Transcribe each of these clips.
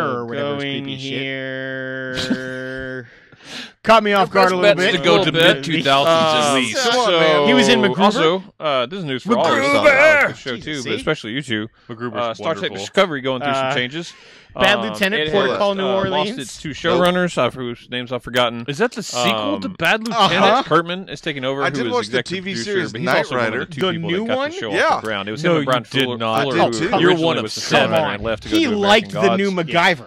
Terror or whatever is going creepy shit. here. Caught me off guard a little Best bit. to go to bit. mid 2000s at least. Come on, So man. He was in MacGruber? Also, this is news for all of us. MacGruber! The show too, Jesus, but see? especially you two. MacGruber's Star Trek wonderful. Discovery going through some changes. Bad Lieutenant, it Protocol has, New lost Orleans. its two showrunners, whose names I've forgotten. Is that the sequel to Bad uh-huh. Lieutenant? Kurtman is taking over. I who did is watch the executive TV producer, series but he's Knight also one of Rider. the two The people new that got one? the show Yeah. off the ground. It was No, him and Brian you did Fuller. not. Fuller I who did too. originally You're one of was the seven. showrunner and left to go He do liked American the new Gods. MacGyver.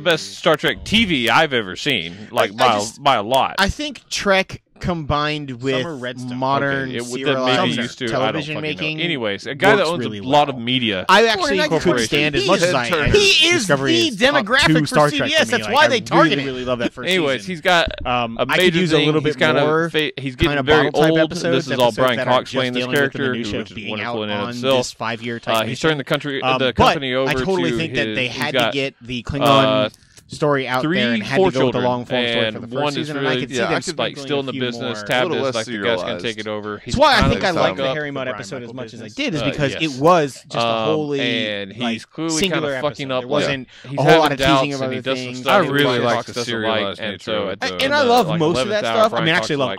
the best Star Trek TV I've ever seen, like by a lot. I think Trek combined with Some are Redstone. modern Okay, serialized maybe used to, television I don't fucking making. know. Anyways, a guy that works owns really a lot well. of media. I actually Well, could corporation. stand as He much is as I. turning. He is Discovery the is top demographic 2 for Star Trek CBS. me. That's Like, why I they target really, it. really love that first Anyways, season. he's got I could amazing. use a little bit he's kind more. of he's Kind getting of very bottle type old. episodes, This is all episodes Brian that are Cox just playing this dealing with the character, minutia which of is being out wonderful in and of on itself. this 5-year type He's turned the company but over I totally to think that they his- had he's to got, get the Klingon story out three, there and had four to go with the children, long form story and for the one first is season, really, and I could see yeah, them I could like sprinkling still a in the few business. more. Tab A little is less like the guy's gonna take serialized. it over. He's That's why I kinda think I stuck like the up. Harry Mudd Brian episode as Michael much as I business. did, is because Yes. it was just a wholly and he's like, clearly singular kind of fucking episode. up. There wasn't He's a whole lot having of teasing doubts, of and he other does some things. stuff I that really Brian like Cox the doesn't serialized like, and nature so of at the- the- And in I the, love like, most of 11th that hour, stuff. I Brian mean, Cox actually is love like,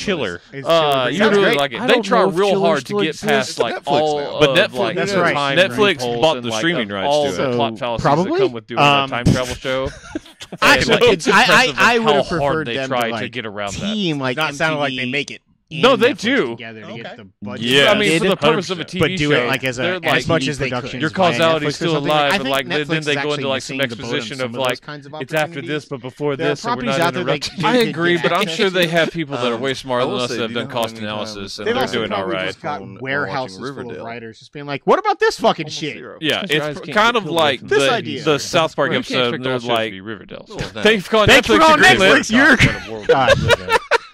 chiller. It's You Sounds really great. like it. I They don't try know if real chillers hard to still get exist. past like Netflix all now. but of, Netflix, like, That's right. Netflix loopholes bought and, the like, streaming of rights all to the it. plot fallacies Probably? that come with doing a time travel show. Actually, It's impressive I of would how have hard preferred they them try to, like, get around that. team like Not sounding like they MTV make it. No, and they Netflix do. together to Okay. get the budget. Yeah, I mean, they for the did, purpose of a TV but do show, it like as they're a like, as much as they deductions. could. your via causality is Netflix or still something. alive, I but think like Netflix then they is go into actually like some missing the boat on exposition some of those like kinds of it's after this, opportunities. but before There are this, so we're properties not out there like interrupting. I they could agree, get but I'm access sure they to. have people that are way smarter I than will us say, that have do you done know how cost many analysis, times and They've they're also doing all probably right. just got While watching warehouses full of Riverdale. writers just being like, "What about this fucking Almost shit?" zero. Yeah, Because your eyes it's can't kind get of killed like with This the idea. the South Park You can't episode. expect They're all shows to like, be Riverdale. Well, thanks for calling Thanks for Netflix calling your greenlit. Netflix. You're What a world we God. live in.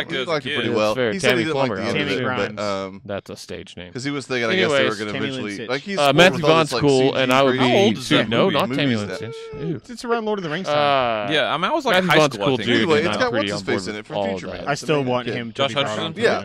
liked it as a liked it kid. pretty Yeah, well. that's fair. He said Tammy he didn't like the Plummer, end of Tammy it, Grimes. but That's a stage name. because he was thinking, I guess they were Anyways, going to Tammy eventually Lynn like he's Matthew with all this, Vaughn's cool, CG and I would crazy How old be is that no, movie? not Tammy Movies Lynch. Ew. It's around Lord of the Rings time. Yeah, I mean, I was like Matthew high Vaughn's school. cool I think. dude. Anyway, and it's I'm got pretty what's on his face board in it with from all Future that. Man. I still It's a want main him kid. to Josh be brought on Hutcherson? to Yeah,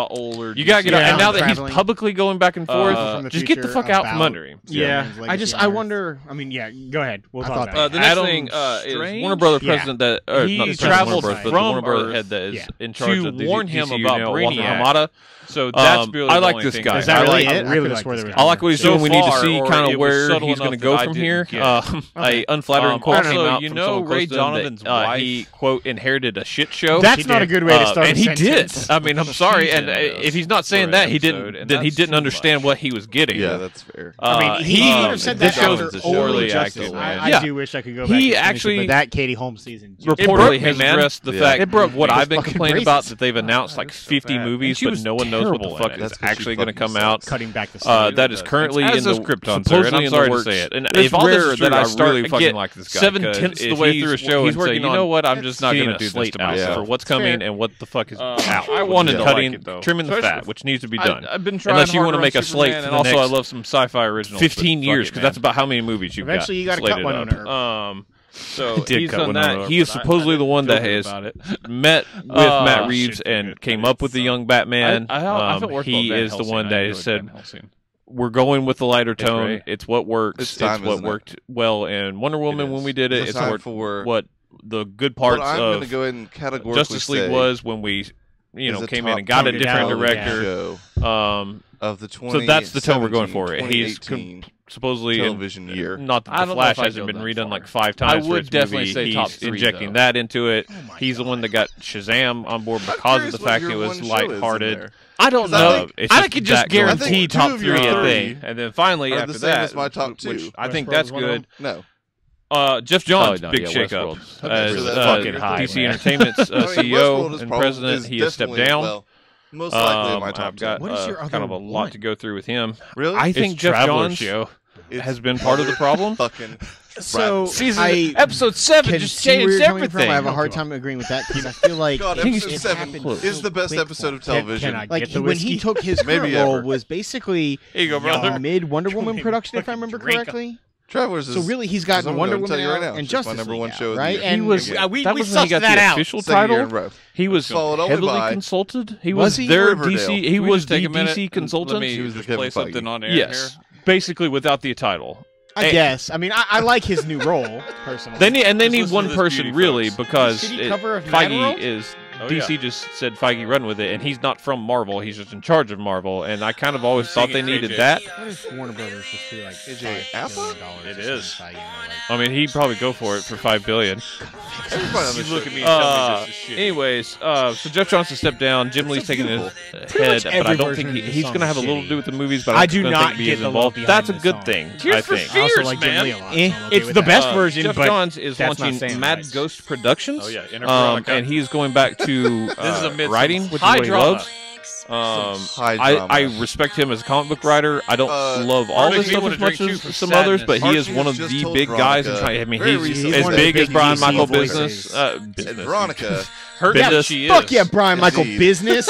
about older. You gotta get out. Yeah, And now that he's traveling. publicly going back and forth, from the just get the future fuck out from about- under him. Yeah, Yeah. I just I wonder. I mean, go ahead. We'll talk about it. The next Adam thing is Strange? Warner Brother Yeah. president that or He not the traveled president of Warner Brothers, but the from Warner Brother Earth head that is Yeah. in charge to of the warn him DCU about now, Walter Brainiac. Hamada. So that's really I the like only this thing guy. Is that I really like- it? I really like this guy. I like what he's So doing. We need to far, see or kind it of was where subtle he's going to enough go that I from didn't here. get it. A unflattering quote Also, came out you from know, someone Ray close to him Donovan's that, wife- he quote inherited a shit show. That's not a good way to start. and a he did. sentence. I mean, I'm sorry. she's And in this if he's not saying for that, an he episode, didn't. and Then he that's didn't too understand much. what he was getting. Yeah, that's fair. I mean, he he- could have said this that shows after is Overly overly Justice. acted, I yeah. do wish I could go He back. and finish it, actually- but that Katie Holmes season. Reportedly Reportedly has has addressed the Yeah. fact It broke what Those I've been fucking complaining braces. about, that they've announced like 50 fat. movies, she but was no one knows what the terrible fuck in is it. That's 'cause actually she going to fucking come out. sucks. cutting back the story. That is currently As in does the Krypton, sir, and supposedly I'm in sorry the to works. say it. And It's if all this rare is true, that I I start really fucking get like this guy, 7/10 'cause the if way he's- through a show he's and say, working you know on what, I'm just not going to do this slate to out myself Yeah. for what's Fair. between and what the fuck is out. I wanted to cutting, like it, though. trimming the fat, which needs to be done. I've been trying unless you want to make a slate, and also I love some sci-fi originals. 15 years, because that's about how many movies you've got. Eventually, you got to cut one on her. So he's done that. He is supposedly the one that has met with Matt Reeves and came up with the young Batman. He is the one that has said, we're going with the lighter tone. It's what works. It's what worked well in Wonder Woman when we did it. It's what the good parts of Justice League was when we came in and got a different director. Of the 20, so that's the tone we're going for. He's supposedly television year. Not that the Flash hasn't been redone like 5 times. I would definitely say top 3. Injecting that into it. He's the one that got Shazam on board because of the fact it was lighthearted. I don't know. I could just guarantee top 3 a thing, and then finally after that, my top 2. I think that's good. No. Jeff Johns, big shakeup as DC Entertainment's CEO and president. He has stepped down. Most likely my top 10. What is your kind of a lot to go through with him. Really? I think Jeff Johns has been part of the problem. So episode 7 just changed everything. I have a hard time agreeing with that because I feel like episode 7 is the best episode of television. When he took his current role was basically mid Wonder Woman production, if I remember correctly. Travelers is, so really, he's gotten Wonder Woman and Justice League number 1 show, right? And we sussed that out. Official title. He was heavily consulted. He was their DC. He was the DC consultant. He was play something on air. Yes, basically without the title. I guess. I mean, I like his new role personally. They need one person really because Feige is. DC just said Feige run with it, and he's not from Marvel. He's just in charge of Marvel, and I kind of always thought they needed that. What if Warner Brothers just be like $5 billion? It is. I mean, he'd probably go for it for $5 billion. You look at me and tell me this is shit. Anyways, so Jeff Johnson stepped down. Jim Lee's taking his head, but I don't think he's going to have a little to do with the movies. But I do not get involved. That's a good thing. Tears for Fears, man. It's the best version. Jeff Johns is launching Mad Ghost Productions. Oh yeah, and he's going back to writing, which is what he loves. I respect him as a comic book writer. I don't love all this stuff as much as some others, but he is one of the big guys. I mean, he's as big as Brian Michael Business. Veronica, fuck yeah, Brian Michael Business.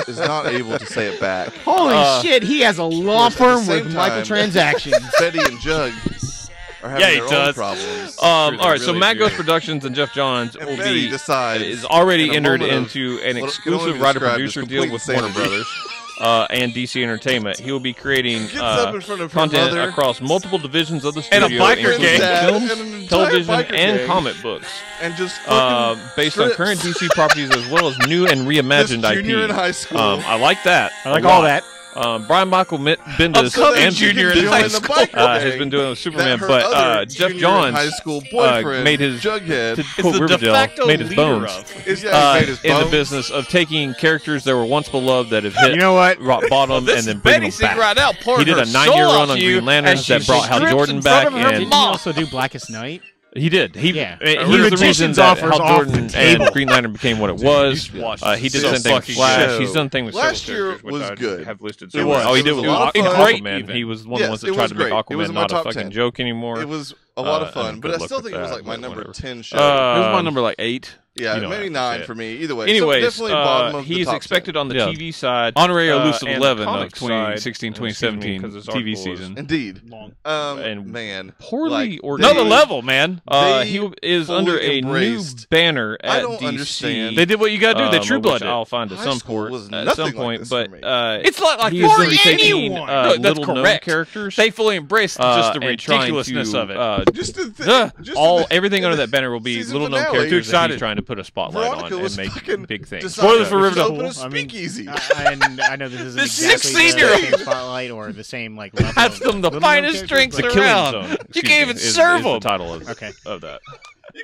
Is not able to say it back. Holy shit, he has a law firm with Michael Transactions. Betty and Jug are having their own problems. All right, so Mad Ghost Productions and Jeff Johns is already entered into an exclusive writer-producer deal with Warner Brothers and DC Entertainment. He will be creating content across multiple divisions of the studio, and a biker gang, films, television, and comic books, and just based on current DC properties as well as new and reimagined IP. Junior in high school. I like that. I like all that. Brian Michael Bendis and Junior in high school has been doing with Superman, but Jeff Johns high school boyfriend made his Jughead. To quote Riverdale, made his bones in the business of taking characters that were once beloved that have hit rock bottom and then bringing them back. Right now, he did a 9-year run on Green Lanterns that brought Hal Jordan back, and didn't he also do Blackest Night? He did. He was the reason Magician's that offers Hal off Jordan the table. and Green Lantern became what it was. He did the same thing with Flash. He's done things with Last several year characters, was which good. I have listed. It was. Oh, he did with It was Aquaman. He was one of the ones that tried to make Aquaman not a fucking 10. joke anymore. It was a lot of fun, but I still think it was like my number 10 show. It was my number 8. Yeah, maybe 9 for me. Either way. Anyways, definitely bottom of he's the top expected 10. on the TV side. Honorary elusive 11 of 2016-2017 TV season. Indeed. And man, poorly organized. Another level, man. He is under a new banner at I don't DC. understand. They did what you got to do. They true blooded. I'll find at High some school point. was At some nothing point, like but this for me. It's not like he's going to be for taking anyone. That's little known correct. characters. They fully embraced just the and trying ridiculousness to, of it. Everything under that banner will be little known characters that he's trying to put a spotlight on and make big things. Spoilers for Riverdale. Open a speakeasy. And I know this isn't The exactly 16-year-old. the same spotlight or the same like level. That's them, the finest drinks The Killing around. Zone. You can't even serve the them. title of Okay. that.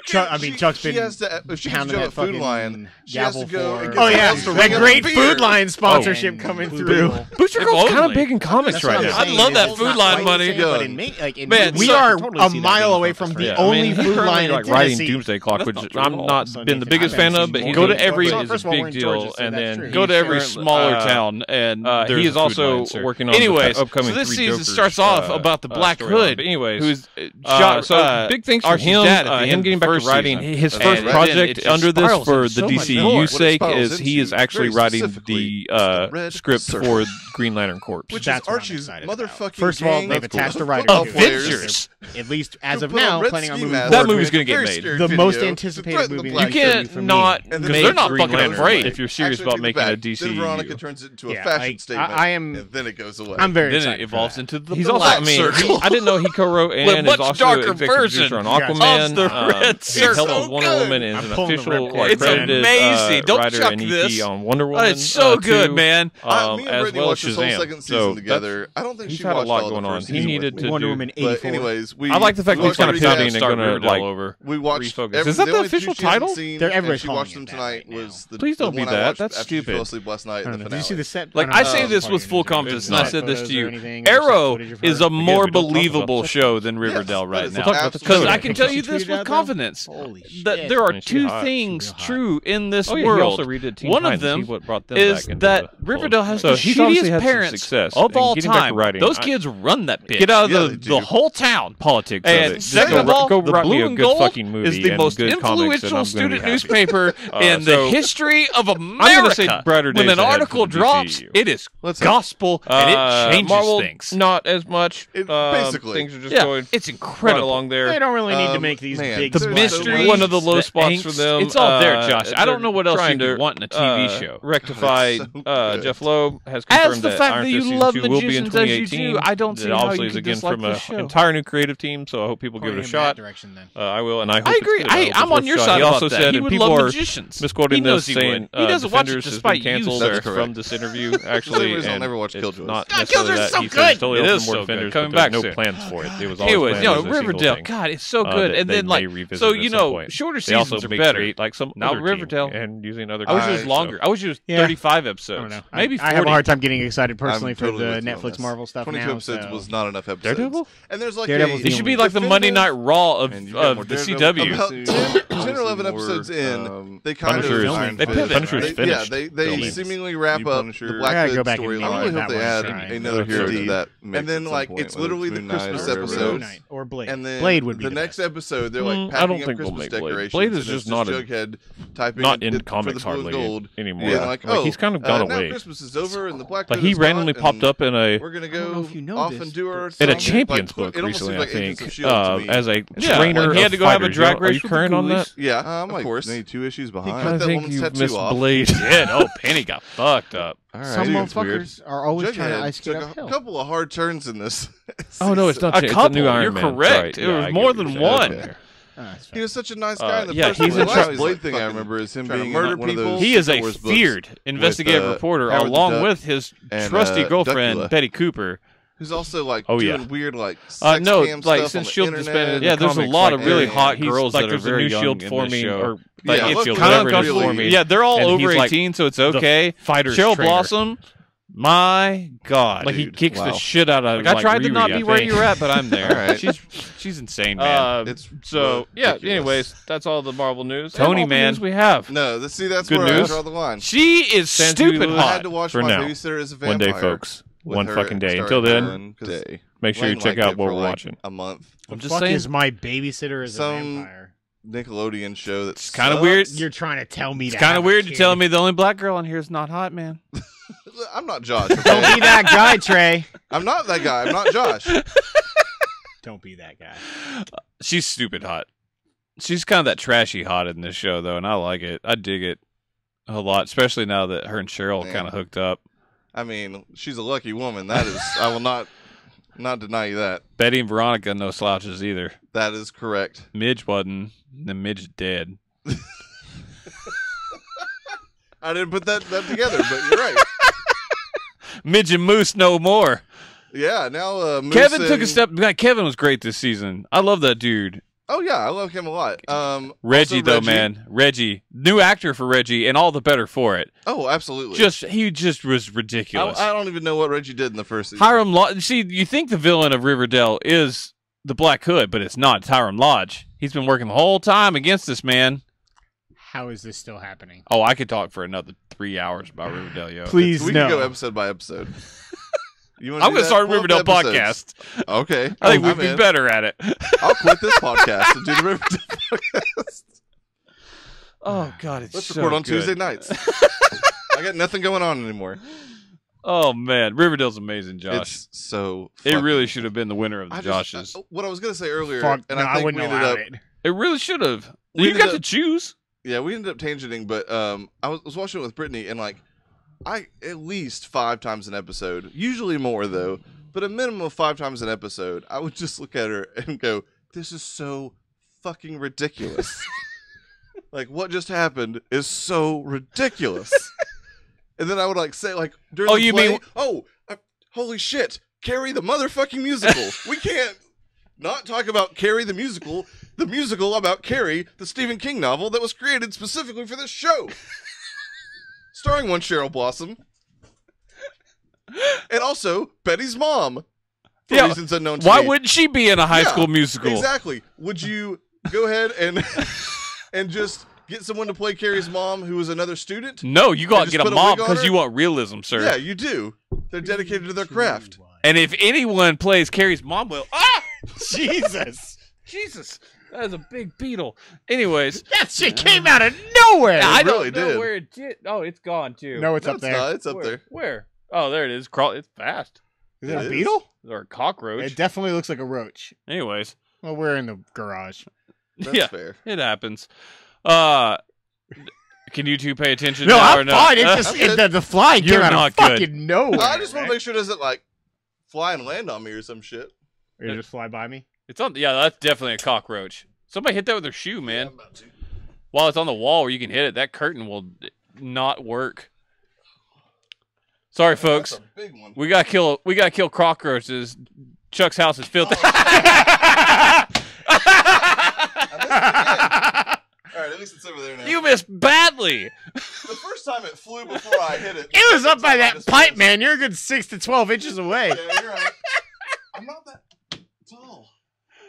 Chuck's been if she pounding can that jump a Food fucking Lion, she has gavel to go. for. And Oh get yeah, someone else to that ring great up Food beer. Line sponsorship coming through. Booster Gold's kind of big in comics right now. I'd love that Food Line money. Man, we are a mile away from the only Food Line like in writing Tennessee. Doomsday Clock, which I'm not been the biggest fan of, but he go to every is a big deal, and then Go to every smaller town, and he is also working on anyways, the upcoming so this 3 season Jokers, starts off about the Black storyline. Hood. But anyways, who's so big things for Archie's him. dad at the Him end, getting getting back to writing. His first project under this for the DCU sake is he is actually writing the script for Green Lantern Corps. Which is Archie's motherfucking First of all, they've attached a writer to it. At least as of now, planning on moving forward. That movie's going to get made. The most anticipated movie. You can't not make they're not Green fucking Lantern afraid. if you're serious about making a DCU. Then Veronica turns it into a fashion statement, and then it goes away. I'm very then excited. It evolves into the He's also, I didn't know he co-wrote and is also executive producer on Aquaman. The Red Circle. Helped Wonder Woman and is an official credited writer and EP on Wonder Woman. It's so good, man. Me and As Brittany well as watched this whole Shazam. second season together. I don't think he's she had a watched lot all going the on. first He season needed with to me. Wonder Woman But 84. anyways, I like the fact that he's kind of pivoting and going to like over. We watched. refocus. Is that the official title? Everybody's She calling watched it them that tonight. right now. Was the Please don't the be one I that. watched That's after she stupid. fell asleep last night in the Did finale. you see the set? Like, I say this with full confidence, and I said this to you. Arrow is a more believable show than Riverdale right now. Because I can tell you this with confidence. That there are two things true in this world. One of them is that Riverdale has the shittiest parents of all time. Those kids run that bitch. Get out of the whole town. politics. And second of all, the Blue and Gold is the most influential student newspaper in the history of America. When an article drops, it is gospel, and it changes Marvel, things. Not as much. Basically. Things are just going it's incredible. along there. They don't really need to make these big. The mystery, one of the low spots for them. It's all there, Josh. I don't know what else trying you to want in a TV show. Rectify. Jeff Loeb has As confirmed the that fact Iron that you Fist love season 2 will be in magicians as you 2018. do, I don't see It how obviously you is can again dislike from this show. an entire new creative team, so I hope people give it a shot. I will, and I hope I agree. It's good. I'm on your side He about also that. said, He and would people love are magicians. misquoting He knows this, he saying would. He doesn't watch it Defenders has despite been you, canceled sir. from this interview, actually. I'll and never watch it's Killjoys. not God, necessarily Killjoys that. is so He said good. it's totally It open is more so Defenders, good. Coming but there's back no soon. plans for it. It was always Anyways, planned as a single Riverdale. thing. God, it's so that good. And they then, may like, revisit so at you some know, point. shorter They also seasons are may better. create, like some Now other team Riverdale. and using other I wish it guys, was longer. I wish it was Yeah. 35 I episodes. don't know. Maybe 40. I have a hard time getting excited personally I'm for totally the with you on Netflix this. Marvel stuff 22 now. episodes so. was not enough episodes. Daredevil? And there's like Daredevil's It should be like the Monday Night Raw of the CW. About 10 or 11 episodes in, they kind Punisher of is They pivot. Punisher is finished. they filming. seemingly wrap up Punisher. the I Black gotta Hood go back and storyline. read I really hope that they one add tonight. another hero to that. And then like point, it's literally the whether it's Christmas Moon Knight or episode. Moon Knight or Blade. And then Blade would be the next episode. They're like I packing don't up think we'll Christmas make Blade. decorations. Blade is and just it's not a- Jughead typing Not in for the comics blue and hardly gold. anymore. Yeah, like, Like, he's kind of gone now away. Christmas is over and the Black Like Hood he is randomly not, popped up in a We're gonna don't know go if you know off this, and do our in a something. Champions Like, book it almost recently, seems I like Agents think, of S.H.I.E.L.D. to me. as a Yeah, trainer when he had of to go have a fighters. drag Are race you with current the on that? ghoulies? Yeah, I'm of like course. maybe 2 issues behind. Cut I that think woman's you tattoo missed off. Blade. Yeah, no, Penny got fucked up. All right. Some Dude, it's weird. motherfuckers are always trying to Jughead ice skate took uphill. a couple of hard turns in this. Oh no, it's not. A It's a couple. new Iron You're Man. correct. Sorry. It Yeah, was I get more what than you're one. saying. That's He fair. was such a nice guy in the yeah, first he's one. in Now charge. he's, Blade like, thing I fucking remember is him trying to being murder in one of people. those He is Star a Wars books feared investigative with, reporter, Howard the along Duck with his and, trusty girlfriend Duckula. Betty Cooper. Who's also like Oh, yeah. doing weird like sex No, cam like stuff since on Shield the disbanded, internet. yeah, there's a comics, lot like, of really yeah, hot he's girls like that are there's a very new young Shield in forming, this show. or Yeah, like look, Shield, kind of whatever it is really- forming. Yeah, they're all And over he's like 18, so it's okay. fighter's Cheryl trainer. Blossom, my God, Like he dude. kicks Wow. the shit out of. Like, I tried to Riri, not I be where think. you're at, but I'm there. All right. She's insane, man. It's So yeah. ridiculous. Anyways, that's all the Marvel news. Tony, And all the man. news we have. No, that's Good where I news. draw the line. She is Sans stupid Lulu I hot. had to watch For my now. babysitter as a One vampire. day, folks. with One her fucking day. starring Until then, one day. make sure you Lane check liked out it what for, we're like, watching. a month. I'm just fuck saying. is my babysitter as a Some- vampire? Nickelodeon show that's Kind of weird. You're trying to tell me It's that. kind of weird you telling me the only black girl on here is not hot, man. I'm not Josh. Don't Okay? be that guy, Trey. I'm not that guy. I'm not Josh. Don't be that guy. She's stupid hot. She's kind of that trashy hot in this show, though, and I like it. I dig it a lot, especially now that her and Cheryl Man. kind of hooked up. I mean, she's a lucky woman. That is. I will not deny you that. Betty and Veronica, no slouches either. That is correct. Midge wasn't. The Midge dead. I didn't put that together, but you're right. Midge and Moose no more. Yeah. Now Moose Kevin took a and- step. God, Kevin was great this season. I love that dude. Oh yeah, I love him a lot. Reggie, also though, man. Reggie. New actor for Reggie, and all the better for it. Oh, absolutely. He just was ridiculous. I don't even know what Reggie did in the first season. Hiram Lodge. See, you think the villain of Riverdale is the Black Hood, but it's not. It's Hiram Lodge. He's been working the whole time against this man. How is this still happening? Oh, I could talk for another 3 hours about Riverdale, yo. Please, we no. can go episode by episode. You wanna I'm do going to that? start a Pull up Riverdale the episodes. podcast. Okay. I think I'm we'd be in. better at it. I'll quit this podcast and do the Riverdale. podcast. Oh God, it's Let's so record on good. Tuesday nights. I got nothing going on anymore. Oh man, Riverdale's amazing, Josh. It's so. It really should have been the winner of the Joshes. What I was gonna say earlier, Fuck, and no, I think wouldn't we allow ended up. it. It really should have. We You got ended to choose. Yeah, we ended up tangenting, but I was watching it with Brittany, and like, I at least 5 times an episode, usually more though, but a minimum of 5 times an episode, I would just look at her and go, "This is so fucking ridiculous." Like, what just happened is so ridiculous. And then I would like say like during the play, holy shit, Carrie the motherfucking musical. We can't not talk about Carrie the musical about Carrie, the Stephen King novel that was created specifically for this show. Starring one Cheryl Blossom. And also Betty's mom. For reasons unknown to Why me. wouldn't she be in a high school musical? Exactly. Would you go ahead and just get someone to play Carrie's mom who is another student? No, you got to get a mom because you want realism, sir. Yeah, you do. They're dedicated to their craft. And if anyone plays Carrie's mom, Jesus. Jesus. That is a big beetle. Anyways. That shit came out of nowhere. I really don't know did. where it did. Oh, it's gone, too. No, it's up there. Not. It's up there. Where? Oh, there it is. It's fast. Is it a beetle? Or a cockroach. It definitely looks like a roach. Anyways. Well, we're in the garage. That's fair. It happens. Can you two pay attention No, now I'm or not? fine. It's just the flying came You're out not of good. fucking nowhere. I just want to make sure it doesn't like fly and land on me or some shit. Or just fly by me. It's on. Yeah, that's definitely a cockroach. Somebody hit that with their shoe, man. Yeah, I'm about to. While it's on the wall where you can hit it, that curtain will not work. Sorry, folks. That's a big one. We gotta kill cockroaches. Chuck's house is filthy. All right, at least it's over there now. You missed badly. The first time it flew before I hit it. It was up by I that just pipe, missed. man. You're a good 6 to 12 inches away. Yeah, you're right. I'm not that tall.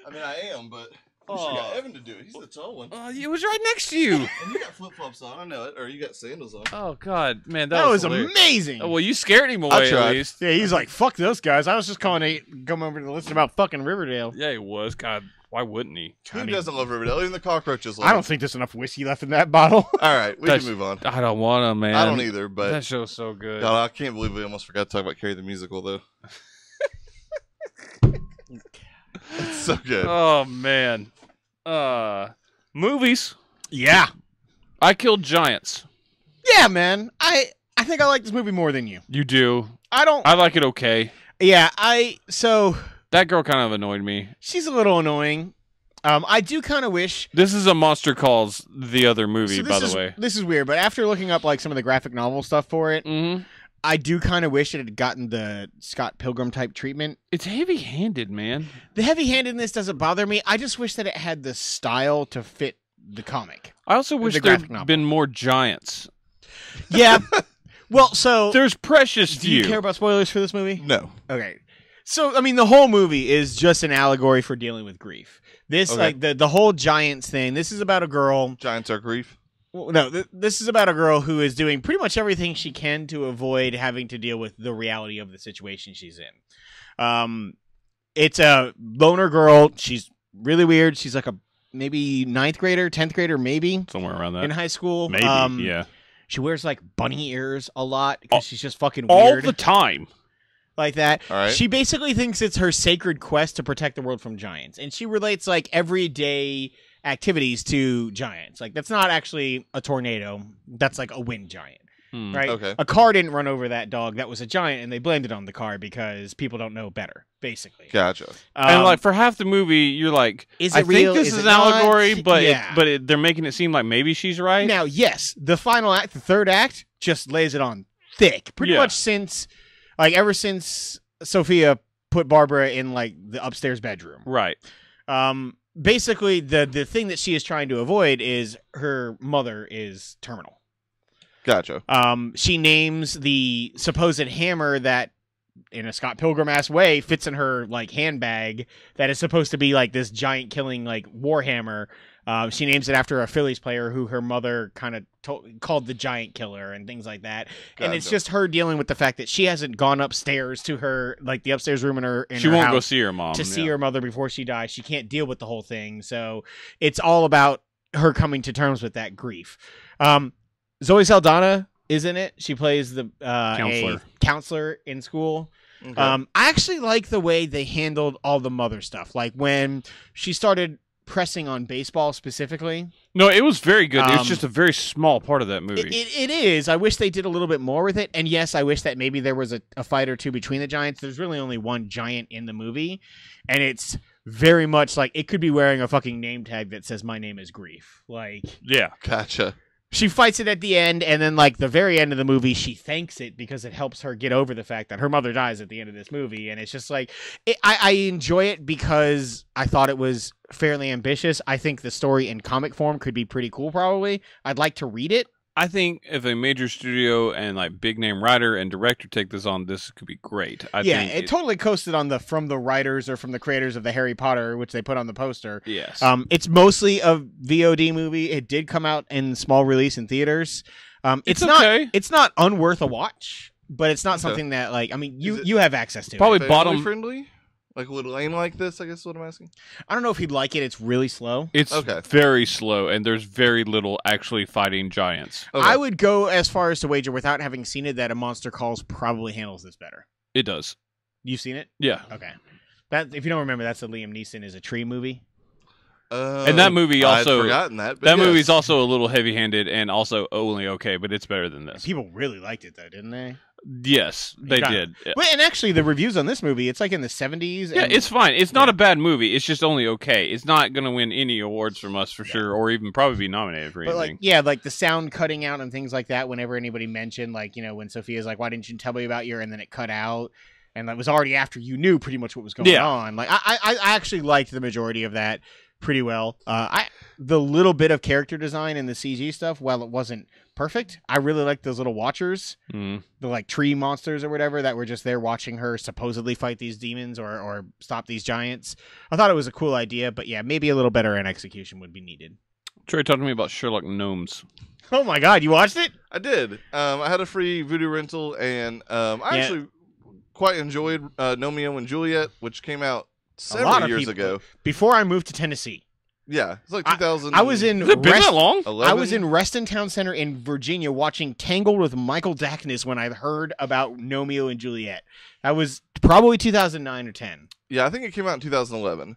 I mean, I am, but we should got Evan to do it. He's the tall one. It was right next to you. And you got flip flops on, I know it, or you got sandals on. Oh God, man, That was hilarious. amazing. Oh, well, you scared him away at tried. least. Yeah, he's like, fuck those guys. I was just calling to come over to listen about fucking Riverdale. Yeah, he was. God, why wouldn't he? Who doesn't love Riverdale? Even the cockroaches love I don't think there's enough whiskey left in that bottle. All right, we can move on. I don't want to, man. I don't either, but That show's so good. God, I can't believe we almost forgot to talk about Carrie the musical, though. It's so good. Oh man. Movies. Yeah. I Killed Giants. Yeah, man. I think I like this movie more than you. You do. I like it okay. Yeah, so That girl kind of annoyed me. she's a little annoying. I do kind of wish. This is a Monster Calls the other movie, by the way. This is weird, but after looking up like some of the graphic novel stuff for it, Mm-hmm. I do kind of wish it had gotten the Scott Pilgrim type treatment. It's heavy-handed, man. The heavy-handedness doesn't bother me. I just wish that it had the style to fit the comic. I also wish The there'd graphic novel. been more giants. Yeah. Well, so There's precious do you few. care about spoilers for this movie? No. Okay. So, I mean, the whole movie is just an allegory for dealing with grief. This, Okay. like, the whole Giants thing, this is about a girl. Giants are grief. Well, no, this is about a girl who is doing pretty much everything she can to avoid having to deal with the reality of the situation she's in. It's a loner girl. She's really weird. She's like a maybe 9th grader, 10th grader, maybe. Somewhere around that. In high school. Maybe, yeah. She wears, like, bunny ears a lot because she's just fucking All weird. the time. Like that. All right. She basically thinks it's her sacred quest to protect the world from giants. And she relates, like, everyday activities to giants. Like, that's not actually a tornado. That's, like, a wind giant. Right? Okay. A car didn't run over that dog. That was a giant, and they blamed it on the car because people don't know better, basically. Gotcha. And like for half the movie, you're like, is I it real? think this Is is it an not? allegory, but Yeah. they're making it seem like maybe she's right. Now, yes, the final act, the third act, just lays it on thick. Pretty Yeah. much since, like, ever since Sophia put Barbara in, like, the upstairs bedroom. Right. Basically, the thing that she is trying to avoid is her mother is terminal. Gotcha. She names the supposed hammer that, in a Scott Pilgrim-ass way, fits in her, like, handbag that is supposed to be, like, this giant killing, like, warhammer. She names it after a Phillies player who her mother kind of called the Giant Killer and things like that. And it's just her dealing with the fact that she hasn't gone upstairs to her, like the upstairs room in her She won't house go see her mom. to see her mother before she dies. She can't deal with the whole thing. So it's all about her coming to terms with that grief. Zoe Saldana is in it. She plays the a counselor in school. Okay. I actually like the way they handled all the mother stuff. Like when she started pressing on baseball specifically. No, it was very good. It was just a very small part of that movie. It is. I wish they did a little bit more with it. And yes, I wish that maybe there was a fight or two between the giants. There's really only one giant in the movie. And it's very much like it could be wearing a fucking name tag that says "My name is Grief." Like, yeah, gotcha. She fights it at the end, and then like the very end of the movie, she thanks it because it helps her get over the fact that her mother dies at the end of this movie. And it's just like I enjoy it because I thought it was fairly ambitious. I think the story in comic form could be pretty cool. Probably, I'd like to read it. I think if a major studio and like big name writer and director take this on, this could be great. I think it totally coasted on from the writers or from the creators of the Harry Potter, which they put on the poster. Yes. It's mostly a VOD movie. It did come out in small release in theaters. It's okay. It's not unworth a watch, but it's not something that like you have access to. Probably it. bottom friendly. Like, would Lane like this, I guess is what I'm asking? I don't know if he'd like it. It's really slow. It's very slow, and there's very little actually fighting giants. Okay. I would go as far as to wager, without having seen it, that A Monster Calls probably handles this better. It does. You've seen it? Yeah. Okay. That, if you don't remember, that's the Liam Neeson is a tree movie. And that movie also... I'd forgotten that. That movie's also a little heavy-handed and also only okay, but it's better than this. People really liked it, though, didn't they? Yes, they did. Well, and actually, the reviews on this movie, it's like in the 70s. Yeah, it's fine. It's not a bad movie. It's just only okay. It's not going to win any awards from us for sure, or even probably be nominated for anything. Like the sound cutting out and things like that. Whenever anybody mentioned, like when Sophia's like, "Why didn't you tell me about your?" and then it cut out, and that was already after you knew pretty much what was going on. Like I actually liked the majority of that pretty well. The little bit of character design and the CG stuff, while it wasn't perfect, I really liked those little watchers, the like tree monsters or whatever that were just there watching her supposedly fight these demons or stop these giants. I thought it was a cool idea, but yeah, maybe a little better in execution would be needed. Trey, talk to me about Sherlock Gnomes. Oh my God, you watched it? I did. I had a free Vudu rental, and I actually quite enjoyed Romeo and Juliet, which came out several years ago. Before I moved to Tennessee. Yeah, it's like 2000. I was in. Has it been that long? 11? I was in Reston Town Center in Virginia watching Tangled with Michael Dackness when I heard about Romeo and Juliet. That was probably 2009 or 10. Yeah, I think it came out in 2011.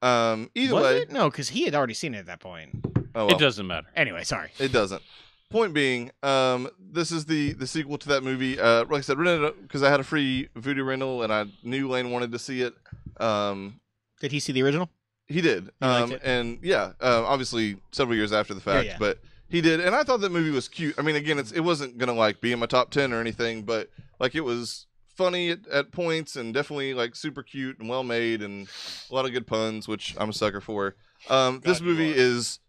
Either was way, it? No, because he had already seen it at that point. Oh, well. It doesn't matter. Anyway, sorry. It doesn't. Point being, this is the sequel to that movie. Like I said, rented it because I had a free Vudu rental, and I knew Lane wanted to see it. Did he see the original? He did. And yeah, obviously several years after the fact, yeah. but he did. And I thought that movie was cute. I mean, again, it wasn't going to like be in my top 10 or anything, but like it was funny at points and definitely like super cute and well made and a lot of good puns, which I'm a sucker for. This movie is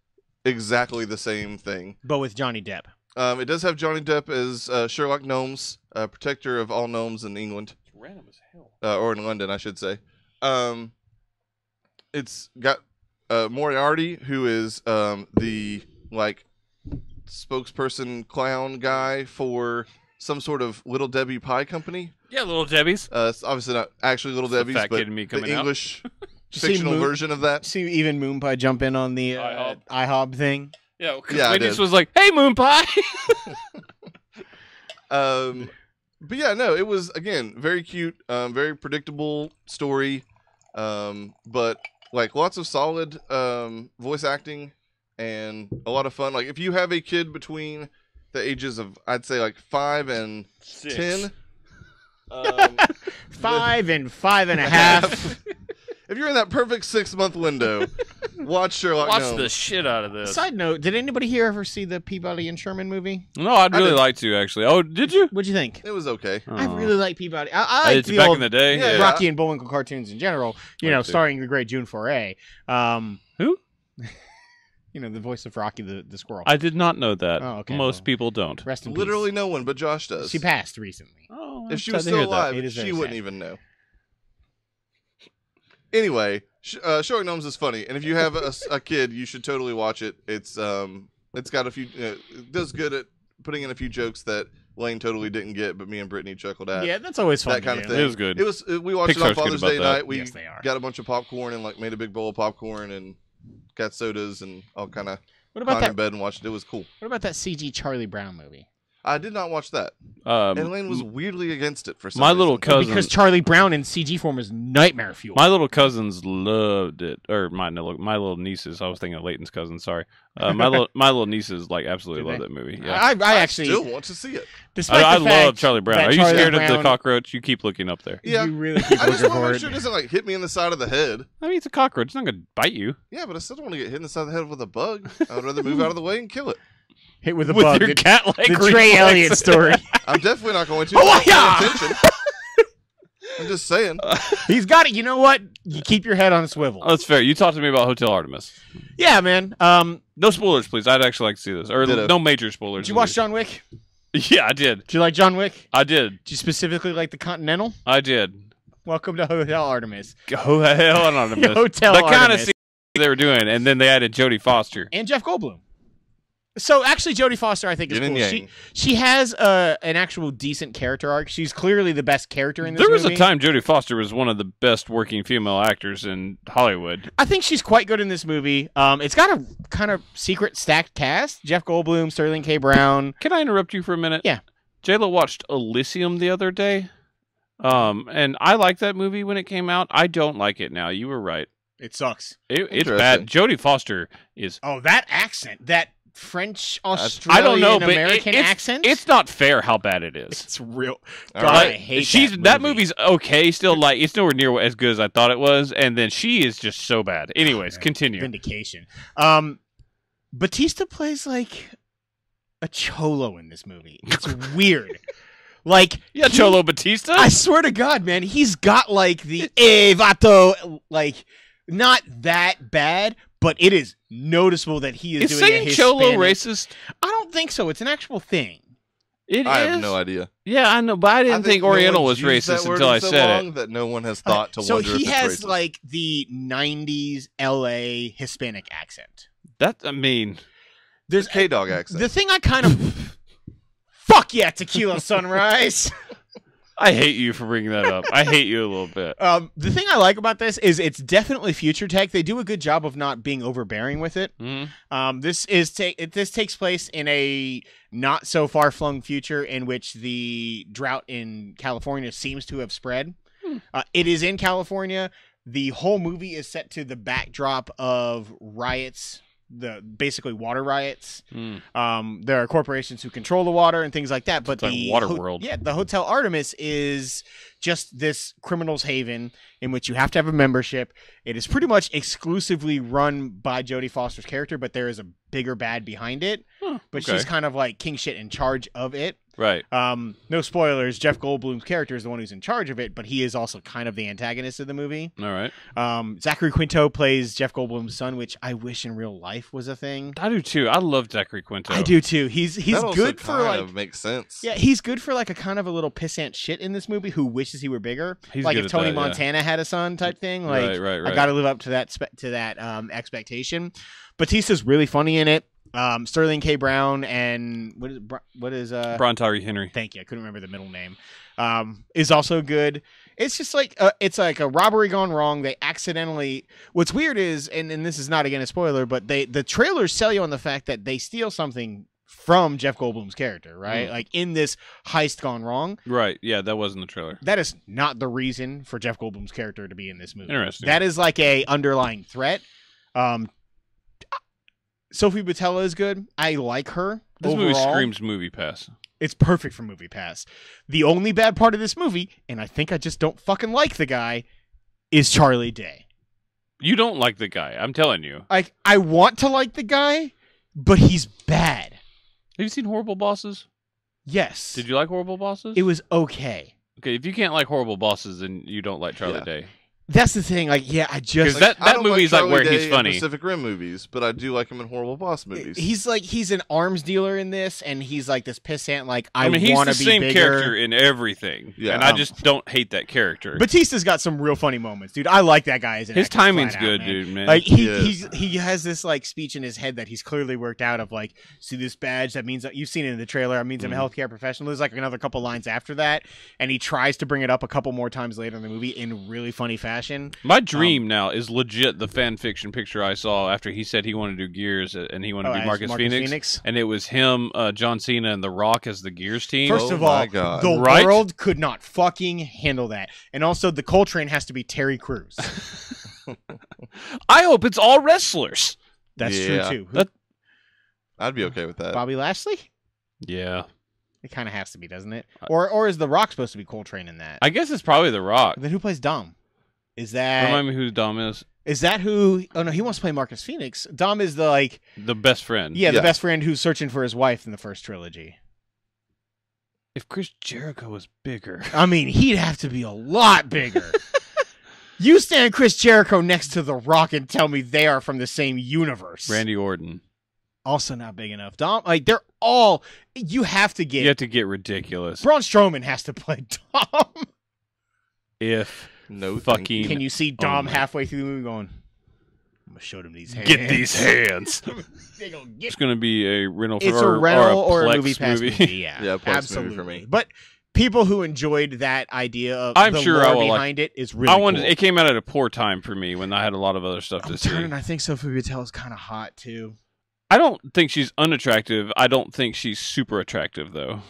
exactly the same thing. But with Johnny Depp. It does have Johnny Depp as Sherlock Gnomes, protector of all gnomes in England. It's random as hell. Or in London, I should say. It's got Moriarty, who is the like spokesperson clown guy for some sort of Little Debbie pie company. Yeah, Little Debbie's. It's obviously not actually Little Debbie's, but the English fictional version of that. See even Moon Pie jump in on the IHOB thing. Yeah, because Wendy's was like, "Hey, Moon Pie." But yeah, no, it was again very cute, very predictable story, but like lots of solid voice acting and a lot of fun. Like if you have a kid between the ages of, I'd say like 5 and 6. 10, 5 and 5.5. If you're in that perfect 6-month window, watch Sherlock Gnomes. Watch the shit out of this. Side note, did anybody here ever see the Peabody and Sherman movie? No, I'd really like to, actually. Oh, did you? What'd you think? It was okay. I really like Peabody. I like the back old in the day. Rocky and Bullwinkle cartoons in general, starring the great June Foray. Who? The voice of Rocky the squirrel. I did not know that. Oh, okay, Most people don't. Rest in peace. Literally no one, but Josh does. She passed recently. Oh, if she was still alive, she wouldn't even know. Anyway, Showing Gnomes is funny, and if you have a kid, you should totally watch it. It's got a few. It does good at putting in a few jokes that Lane totally didn't get, but me and Brittany chuckled at. Yeah, that's always fun. That kind of thing. It was good. It was. We watched it on Father's Day night. We yes, they are. got a bunch of popcorn and like made a big bowl of popcorn and got sodas and all kind of. What about that? In bed and watched it. It was cool. What about that CG Charlie Brown movie? I did not watch that. And Lane was weirdly against it for some my reason. little cousin, because Charlie Brown in CG form is nightmare fuel. My little cousins loved it, or my little nieces. I was thinking of Leighton's cousin. Sorry, my little nieces like absolutely love that movie. Yeah. I actually still want to see it. I love Charlie Brown. Are you scared of the cockroach? You keep looking up there. Yeah, you really keep I just looking want to for make sure it doesn't like hit me in the side of the head. I mean, it's a cockroach. It's not going to bite you. Yeah, but I still don't want to get hit in the side of the head with a bug. I would rather move out of the way and kill it. Hit with a bug. Your cat-like the Trey Elliott story. I'm definitely not going to. I'm not paying attention. I'm just saying. He's got it. You know what? You keep your head on a swivel. Oh, that's fair. You talked to me about Hotel Artemis. Yeah, man. No spoilers, please. I'd actually like to see this. Or no major spoilers. Did you watch John Wick? Yeah, I did. Did you like John Wick? I did. Did you specifically like the Continental? I did. Welcome to Hotel Artemis. Hotel Artemis. Hotel Artemis. That kind of scene they were doing, and then they added Jodie Foster. And Jeff Goldblum. So actually, Jodie Foster, I think, is cool. She has an actual decent character arc. She's clearly the best character in this movie. There was a time Jodie Foster was one of the best working female actors in Hollywood. I think she's quite good in this movie. It's got a kind of secret stacked cast. Jeff Goldblum, Sterling K. Brown. Can I interrupt you for a minute? Yeah. J-Lo watched Elysium the other day, and I liked that movie when it came out. I don't like it now. You were right. It sucks. It's bad. Jodie Foster is... Oh, that accent. That... French, Australian, I don't know, but American accent? It's not fair how bad it is. It's real. God, right. I hate that movie's okay, still like it's nowhere near as good as I thought it was, and then she is just so bad. Anyways, continue. Vindication. Batista plays like a cholo in this movie. It's weird. Like Cholo Batista? I swear to God, man, he's got like the vato, like not that bad, but it is noticeable that he is doing a Hispanic. Cholo racist? I don't think so. It's an actual thing. I have no idea. Yeah, I know, but I didn't think Oriental was racist until I said it. That no one has thought to wonder if it's racist. So he has like the 90s LA Hispanic accent. There's K-Dog accent. The thing I kind of... Fuck yeah, Tequila Sunrise! I hate you for bringing that up. I hate you a little bit. The thing I like about this is it's definitely future tech. They do a good job of not being overbearing with it. Mm-hmm. This takes place in a not so far flung future in which the drought in California seems to have spread. It is in California. The whole movie is set to the backdrop of riots. Basically water riots. There are corporations who control the water and things like that. But the water world. Yeah, the Hotel Artemis is just this criminal's haven in which you have to have a membership. It is pretty much exclusively run by Jodie Foster's character, but there is a bigger bad behind it. But she's kind of like king shit in charge of it. Right. No spoilers. Jeff Goldblum's character is the one who's in charge of it, but he is also kind of the antagonist of the movie. All right. Zachary Quinto plays Jeff Goldblum's son, which I wish in real life was a thing. I do too. I love Zachary Quinto. I do too. He's good for like makes sense. Yeah, he's good for like a kind of a little pissant shit in this movie who wishes he were bigger. He's like good if Tony at that, Montana had a son type thing. Like right. I got to live up to that expectation. Batista's really funny in it. Sterling K. Brown and what is Brian Tyree Henry. Thank you. I couldn't remember the middle name. Is also good. It's just like it's like a robbery gone wrong. They accidentally. What's weird is, and this is not again a spoiler, but the trailers sell you on the fact that they steal something from Jeff Goldblum's character, right? Like in this heist gone wrong. Right. Yeah, that wasn't the trailer. That is not the reason for Jeff Goldblum's character to be in this movie. Interesting. That is like a underlying threat. Sophie Botella is good. I like her. This overall. movie screams Movie Pass. It's perfect for Movie Pass. The only bad part of this movie, and I think I just don't fucking like the guy, is Charlie Day. You don't like the guy. I'm telling you. I want to like the guy, but he's bad. Have you seen Horrible Bosses? Yes. Did you like Horrible Bosses? It was okay. Okay, if you can't like Horrible Bosses, then you don't like Charlie Day. That's the thing. Like, yeah, I just that movie's like where he's funny. Pacific Rim movies, but I do like him in Horrible Boss movies. He's an arms dealer in this, and he's like this pissant. Like, I mean, he's want the to be same bigger. character in everything, and I just don't hate that character. Batista's got some real funny moments, dude. I like that guy as an his actor, timing's flat good, out, man. dude. Man, like he has this like speech in his head that he's clearly worked out of like, see this badge that means that you've seen it in the trailer. It means I'm a healthcare professional. There's like another couple lines after that, and he tries to bring it up a couple more times later in the movie in really funny fashion. My dream now is legit the fan fiction picture I saw after he said he wanted to do Gears and he wanted to be Marcus Phoenix, and it was him, John Cena, and The Rock as the Gears team. First of all, the world could not fucking handle that, and also the Coltrane has to be Terry Crews. I hope it's all wrestlers. That's true too. I'd be okay with that. Bobby Lashley? Yeah. It kind of has to be, doesn't it? Or is The Rock supposed to be Coltrane in that? I guess it's probably The Rock. Then who plays Dom? Is that... Remind me who Dom is. Is that who... Oh, no, he wants to play Marcus Phoenix. Dom is the best friend. Yeah, the best friend who's searching for his wife in the first trilogy. If Chris Jericho was bigger... I mean, he'd have to be a lot bigger. You stand Chris Jericho next to The Rock and tell me they are from the same universe. Randy Orton. Also not big enough. Dom, like, they're all... You have to get ridiculous. Braun Strowman has to play Dom. Can you see Dom halfway through the movie going, I'm going to show them these hands. Get these hands. It's going to be a rental or a movie pass movie. Yeah, absolutely for me. But people who enjoyed that idea of I'm the sure lore I will behind it is really cool. It came out at a poor time for me when I had a lot of other stuff to see. I think Sophie Patel is kind of hot too. I don't think she's unattractive. I don't think she's super attractive though.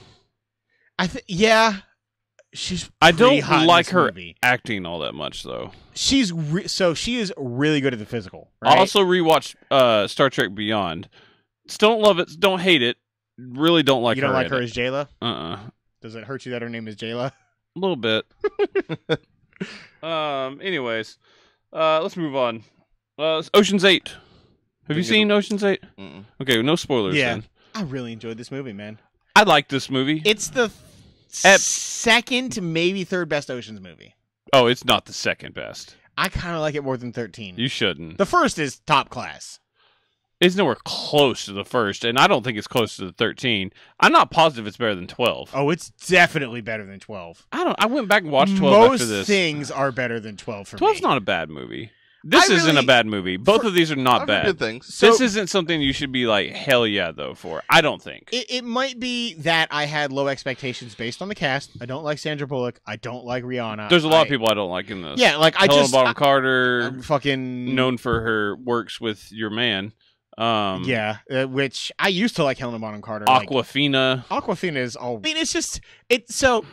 She's. I don't like her acting all that much though. She is really good at the physical. Right? I also rewatched Star Trek Beyond. Still don't love it. Don't hate it. Really don't like her. You don't like her as Jayla? Does it hurt you that her name is Jayla? A little bit. Anyways, let's move on. Ocean's 8. Have you seen Ocean's 8? Mm-mm. Okay, no spoilers then. I really enjoyed this movie, man. I like this movie. It's the second, maybe third best Ocean's movie. Oh, it's not the second best. I kind of like it more than 13. You shouldn't. The first is top class. It's nowhere close to the first, and I don't think it's close to the 13. I'm not positive it's better than 12. Oh, it's definitely better than 12. I went back and watched 12 after this. Most things are better than 12 for 12's me. not a bad movie. This isn't a bad movie. Both of these are not bad. Good things. This isn't something you should be like, hell yeah, though, for. I don't think. It might be that I had low expectations based on the cast. I don't like Sandra Bullock. I don't like Rihanna. There's a lot of people I don't like in this. Yeah, like Helena Bonham Carter, I'm fucking known for her works with your man. Which I used to like Helena Bonham Carter. Aquafina. Aquafina is all... I mean, so...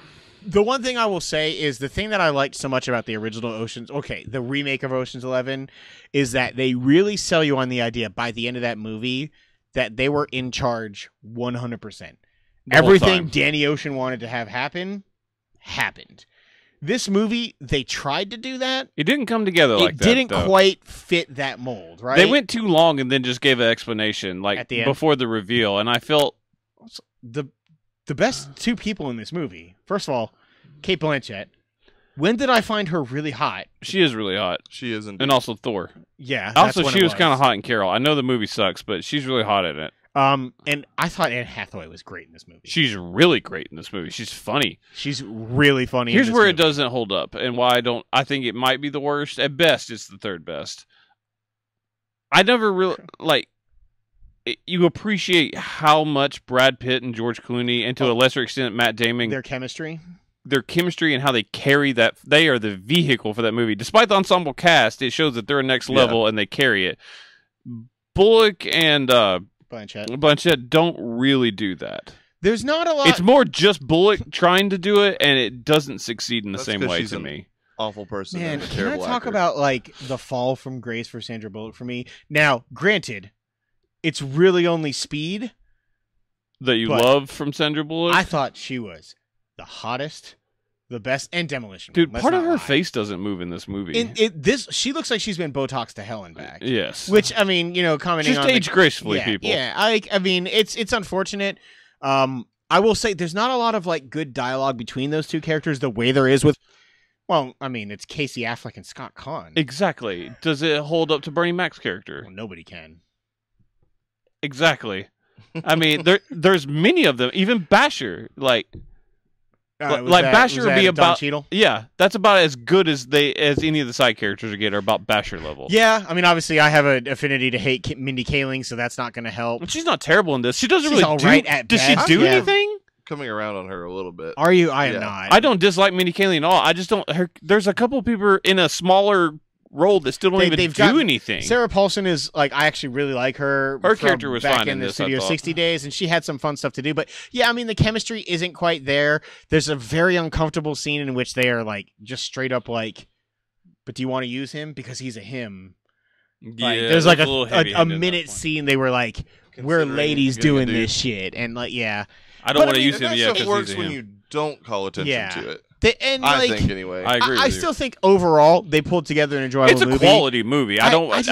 The one thing I will say is the thing that I liked so much about the original the remake of Ocean's 11, is that they really sell you on the idea by the end of that movie that they were in charge 100%. Everything Danny Ocean wanted to have happen, happened. This movie, they tried to do that. It didn't come together like that. It didn't quite fit that mold, right? They went too long and then just gave an explanation, like, at the end, before the reveal, and I felt... The best two people in this movie. First of all, Cate Blanchett. When did I find her really hot? She is really hot. She is, indeed. And also Thor. Yeah. Also, she was kind of hot in Carol. I know the movie sucks, but she's really hot in it. And I thought Anne Hathaway was great in this movie. She's really great in this movie. She's funny. She's really funny. Here's where it doesn't hold up, and why I think it might be the worst. At best, it's the third best. I never really you appreciate how much Brad Pitt and George Clooney, and to a lesser extent Matt Damon, their chemistry and how they carry that. They are the vehicle for that movie. Despite the ensemble cast, it shows that they're next level and they carry it. Bullock and Blanchett don't really do that. There's not a lot. It's more just Bullock trying to do it, and it doesn't succeed in the same way to me. Awful person. Man, and a can I terrible talk actor. about the fall from grace for Sandra Bullock for me? Now, granted, it's really only Speed that you love from Sandra Bullock. I thought she was the hottest, the best, and Demolition. Dude, part of her face doesn't move in this movie. She looks like she's been Botoxed to hell and back. Yes. Which, I mean, commenting just on age gracefully, people. Yeah, I mean, it's unfortunate. I will say there's not a lot of good dialogue between those two characters the way there is with Well, I mean, it's Casey Affleck and Scott Conn. Exactly. Does it hold up to Bernie Mac's character? Well, nobody can. Exactly. I mean, there's many of them. Even Basher, Basher would be about that's about as good as any of the side characters get, are about Basher level. Yeah, I mean, obviously, I have an affinity to hate Mindy Kaling, so that's not going to help. She's not terrible in this. She doesn't She's really all right at Does best. she do anything? Coming around on her a little bit. Are you? I am not. I don't dislike Mindy Kaling at all. I just don't. There's a couple of people in a smaller role that still don't even do anything. Sarah Paulson is I actually really like her. Her character was back fine in the this, Studio 60 Days, and she had some fun stuff to do. But yeah, I mean, the chemistry isn't quite there. There's a very uncomfortable scene in which they are just straight up but do you want to use him because he's a him? Yeah, there's a minute scene they were like, we're ladies doing this shit, and I don't want to use him. Yeah, it works when you don't call attention to it. I think anyway. I agree. I still think overall they pulled together an enjoyable movie. It's a quality movie. I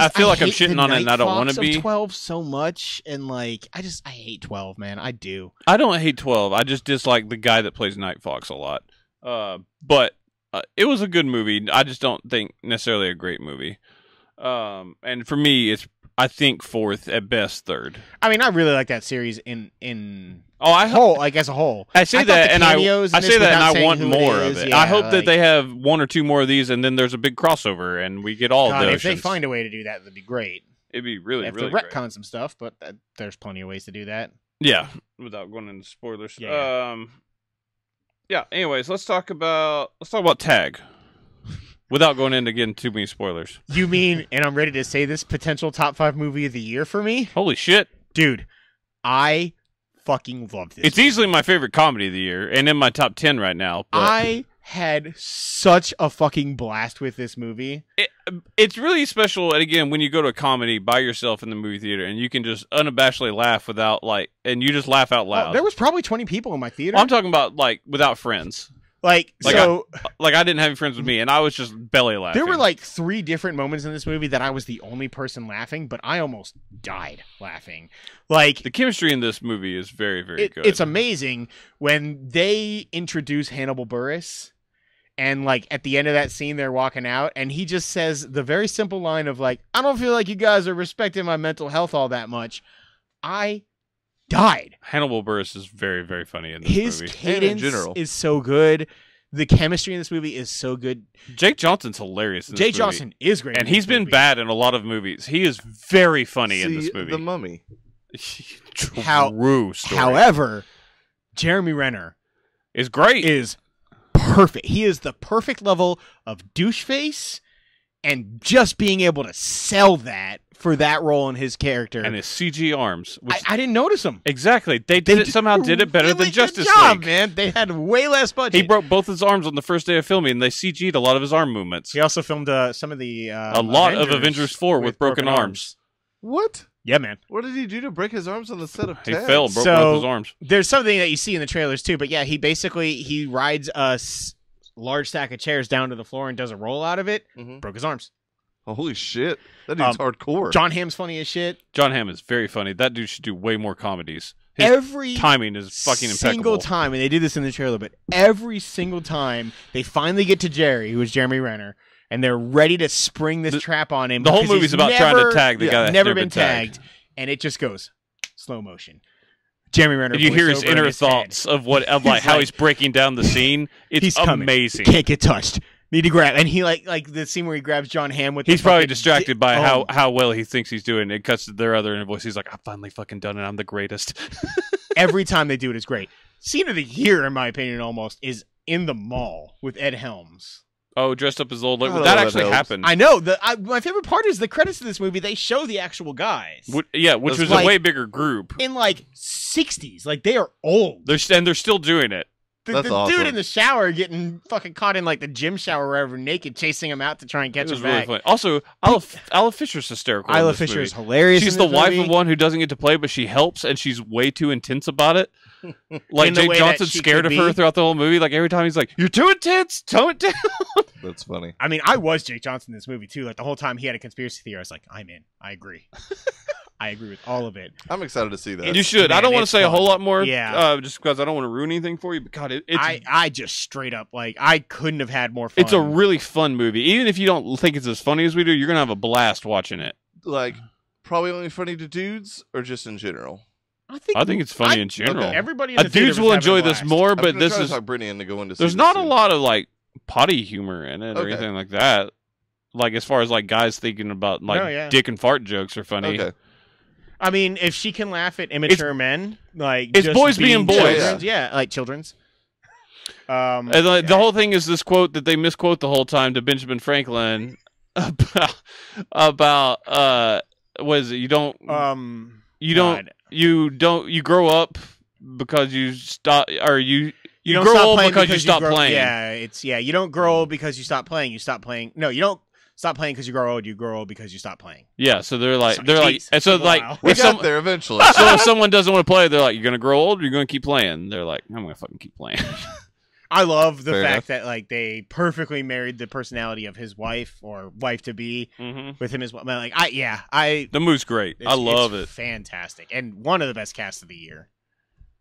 feel like I'm shitting on it, and I don't want to be. 12 so much, and I hate 12, man. I do. I don't hate 12. I just dislike the guy that plays Night Fox a lot. But it was a good movie. I just don't think necessarily a great movie. And for me, I think fourth, at best third. I mean, I really like that series as a whole. I say that, and I want more of it. Yeah, I hope that they have one or two more of these, and then there's a big crossover, and we get all of those. If they find a way to do that, that'd be great. It'd be really great. If they retcon some stuff, but there's plenty of ways to do that. Yeah, without going into spoilers. Yeah. Anyways, let's talk about Tag. Without going into getting too many spoilers. You mean, and I'm ready to say this, potential top 5 movie of the year for me? Holy shit. Dude, I fucking love this. It's easily my favorite comedy of the year, and in my top 10 right now. But I had such a fucking blast with this movie. It's really special, and again, when you go to a comedy by yourself in the movie theater, and you can just unabashedly laugh without, and you just laugh out loud. There was probably 20 people in my theater. I'm talking about, without friends. I didn't have any friends with me, and I was just belly laughing. There were 3 different moments in this movie that I was the only person laughing, but I almost died laughing. The chemistry in this movie is very, very good. It's amazing when they introduce Hannibal Buress, and at the end of that scene, they're walking out, and he just says the very simple line of I don't feel like you guys are respecting my mental health all that much. I died. Hannibal Buress is very, very funny in this movie. His cadence in general is so good. The chemistry in this movie is so good. Jake Johnson's hilarious in this movie. Jake Johnson is great. And he's been bad in a lot of movies. He is very funny in this movie. The Mummy. True story. However, Jeremy Renner is great. Is perfect. He is the perfect level of douche face, and just being able to sell that for that role in his character. And his CG arms. I didn't notice them. Exactly. They somehow did it better than Justice League. Man. They had way less budget. He broke both his arms on the first day of filming, and they CG'd a lot of his arm movements. He also filmed some of the a lot of Avengers 4 with broken arms. What? Yeah, man. What did he do to break his arms on the set of Tag? He fell, broke both his arms. There's something that you see in the trailers, too, but yeah, he rides a large stack of chairs down to the floor and does a roll out of it, broke his arms. Holy shit. That dude's hardcore. John Hamm's funny as shit. John Hamm is very funny. That dude should do way more comedies. Every timing is fucking impeccable. Single time, and they did this in the trailer, but every single time they finally get to Jerry, who is Jeremy Renner, and they're ready to spring this trap on him. The whole movie's about trying to tag the guy that's never been tagged, and it just goes slow motion. Jeremy Renner. And you hear his inner thoughts of how he's breaking down the scene. It's amazing. Can't get touched. Need to grab, and he like the scene where he grabs John Hamm with. He's probably distracted by how well he thinks he's doing. It cuts to their other inner voice. He's like, "I've finally fucking done it. I'm the greatest." Every time they do it is great. Scene of the year, in my opinion, almost is in the mall with Ed Helms. Oh, dressed up as old. That actually happened. I know. My favorite part is the credits of this movie. They show the actual guys. Which was a way bigger group in 60s. They are old. They're still doing it. The dude in the shower getting fucking caught in the gym shower or wherever naked, chasing him out to try and catch him back. Really funny. Also, Isla Fisher's hysterical. Isla Fisher is hilarious. She's the wife of one who doesn't get to play, but she helps, and she's way too intense about it. Jake Johnson's scared of her throughout the whole movie. Every time he's like, "You're too intense. Tone it down." That's funny. I mean, I was Jake Johnson in this movie too. The whole time he had a conspiracy theory, I was like, "I'm in. I agree." I agree with all of it. I'm excited to see that. You should. I don't want to say a whole lot more, yeah. just because I don't want to ruin anything for you. But God, I just straight up I couldn't have had more fun. It's a really fun movie. Even if you don't think it's as funny as we do, you're gonna have a blast watching it. Like, probably only funny to dudes, or just in general. I think it's funny in general. Okay. Everybody in the dudes will enjoy this more, but this is talk Brittany into going to. There's not a lot of like potty humor in it or anything like that. Like as far as like guys thinking about like dick and fart jokes are funny. Okay. I mean, if she can laugh at immature men, like it's boys being boys, like children's. And the whole thing is this quote that they misquote the whole time to Benjamin Franklin about what is it? You grow up because you stop, or you grow old because you stop playing. Yeah, you don't grow old because you stop playing. You stop playing. No, you don't stop playing because you grow old. You grow old because you stop playing. Yeah, so they're like, and so like, we got there eventually. So if someone doesn't want to play, they're like, "You're gonna grow old. Or you're gonna keep playing." They're like, "I'm gonna fucking keep playing." I love the fact that like they perfectly married the personality of his wife or wife to be with him as well. Like, the movie's great. I love it. Fantastic, and one of the best casts of the year.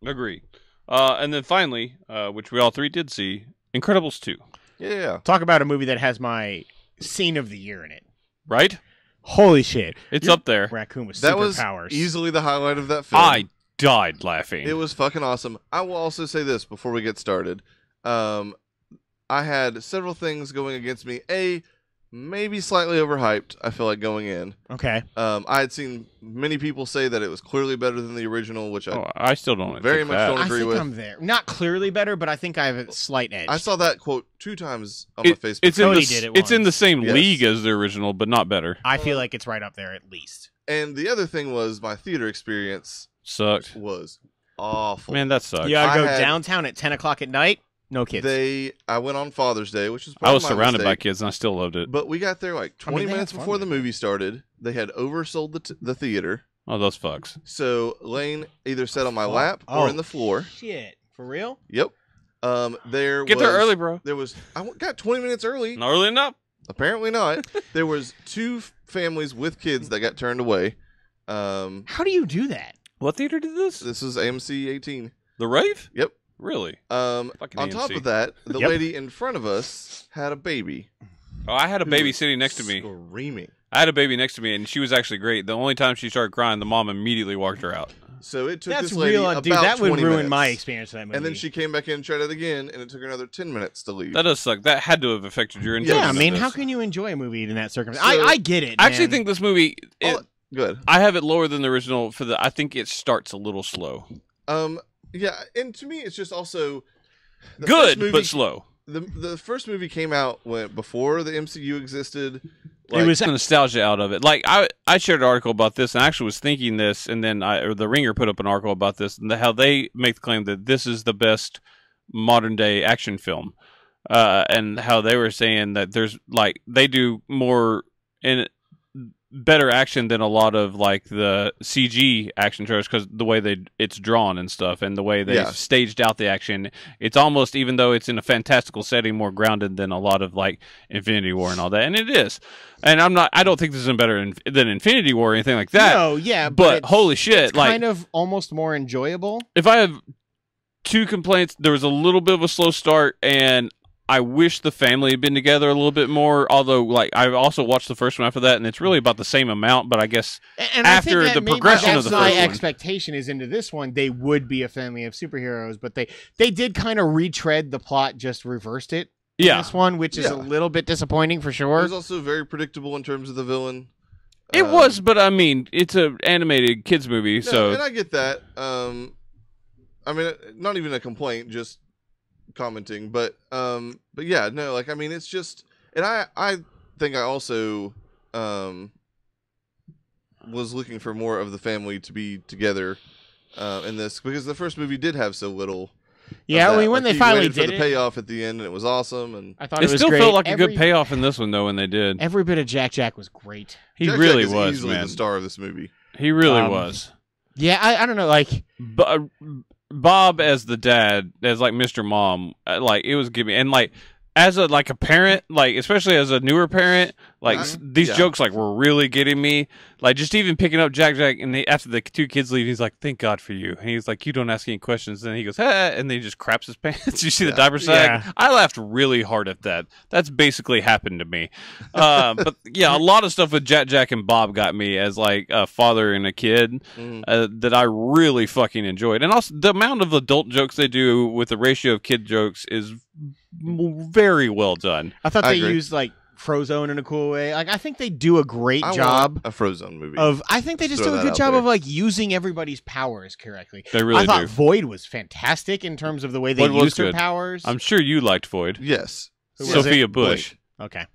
Agree. And then finally, which we all three did see, Incredibles 2. Yeah. Talk about a movie that has my scene of the year in it. Right? Holy shit. It's up there. Raccoon with that superpowers. Was easily the highlight of that film. I died laughing. It was fucking awesome. I will also say this before we get started. I had several things going against me. Maybe slightly overhyped, I feel like, going in. Okay. I had seen many people say that it was clearly better than the original, which I still don't very much don't agree with. I think I'm there. Not clearly better, but I think I have a slight edge. I saw that quote 2 times on my Facebook. It's in the same league as the original, but not better. I feel like it's right up there at least. And the other thing was my theater experience sucked. Was awful. Man, that sucked. You gotta go downtown at 10 o'clock at night. No kids. I went on Father's Day, which was I was surrounded by kids, and I still loved it. But we got there like 20 minutes before the movie started. They had oversold the theater. Oh, those fucks. So Lane either sat on my lap or in the floor. Shit. For real? Yep. Get there early, bro. I got 20 minutes early. Not early enough? Apparently not. There was 2 families with kids that got turned away. How do you do that? What theater did this? This is AMC 18. The Rave? Yep. Really? On top of that, the lady in front of us had a baby. Oh, I had a baby sitting next to me. Screaming. I had a baby next to me, and she was actually great. The only time she started crying, the mom immediately walked her out. So it took this lady about dude, that would 20 ruin minutes. my experience of that movie. And then she came back in and tried it again, and it took her another 10 minutes to leave. That does suck. That had to have affected your enjoyment. Yeah, I mean, how can you enjoy a movie in that circumstance? I get it. I actually think this movie... Good. I have it lower than the original I think it starts a little slow. Yeah, and to me, it's just also... Good, but slow. The first movie came out before the MCU existed. It was nostalgia out of it. Like I shared an article about this, and I actually was thinking this, and then the Ringer put up an article about this, and how they make the claim that this is the best modern day action film, and how they were saying that there's they do more better action than a lot of like the CG action trailers because the way it's drawn and stuff, and the way they staged out the action, it's almost, even though it's in a fantastical setting, more grounded than a lot of like Infinity War and all that, and it is. And I don't think this is better than Infinity War or anything like that. No, yeah, but holy shit, it's kind of almost more enjoyable. If I have 2 complaints, there was a little bit of a slow start, and I wish the family had been together a little bit more, although I also watched the first one after that, and it's really about the same amount, but I guess after the progression of the first one. My expectation is into this one, they would be a family of superheroes, but they did kind of retread the plot, just reversed it in this one, which is a little bit disappointing for sure. It was also very predictable in terms of the villain. It was, but I mean, it's an animated kids movie, so... And I get that. I mean, not even a complaint, just... commenting, but yeah, no, I mean, it's just, and I think I also was looking for more of the family to be together in this, because the first movie did have so little. Yeah, I mean, when they finally did the payoff at the end, and it was awesome, and I thought it was still great. Felt like a good payoff in this one though when they did. Every bit of Jack was great. He really is was, easily man. The star of this movie. He really was. Yeah, I don't know, Bob as the dad, as Mr. Mom, it was giving, and as a parent, like especially as a newer parent, like these jokes like were really getting me. Like just even picking up Jack, and after the two kids leave, he's like, "Thank God for you," and he's like, "You don't ask any questions." And he goes, "Hey," and then he just craps his pants. You see the diaper sag? Yeah. I laughed really hard at that. That's basically happened to me. But yeah, a lot of stuff with Jack, and Bob got me as like a father and a kid that I really fucking enjoyed. And also the amount of adult jokes they do with the ratio of kid jokes is very well done. I thought they used like Frozone in a cool way. Like I think they do a great job. A Frozone movie. I think they just do a good job of like using everybody's powers correctly. They really do. I thought Void was fantastic in terms of the way they used her powers. I'm sure you liked Void. Yes. Sophia Bush. Blink. Okay.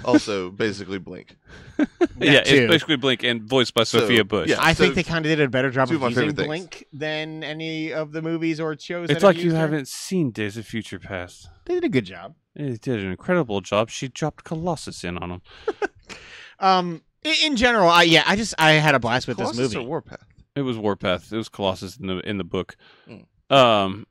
Also, basically Blink. It's basically Blink and voiced by Sophia Bush. Yeah, I think they kind of did a better job of using Blink than any of the movies or shows. It's like you haven't seen Days of Future Past. They did a good job. They did an incredible job. She dropped Colossus in on them. In general, I had a blast with Colossus this movie. Or Warpath? It was Warpath. It was Colossus in the book. And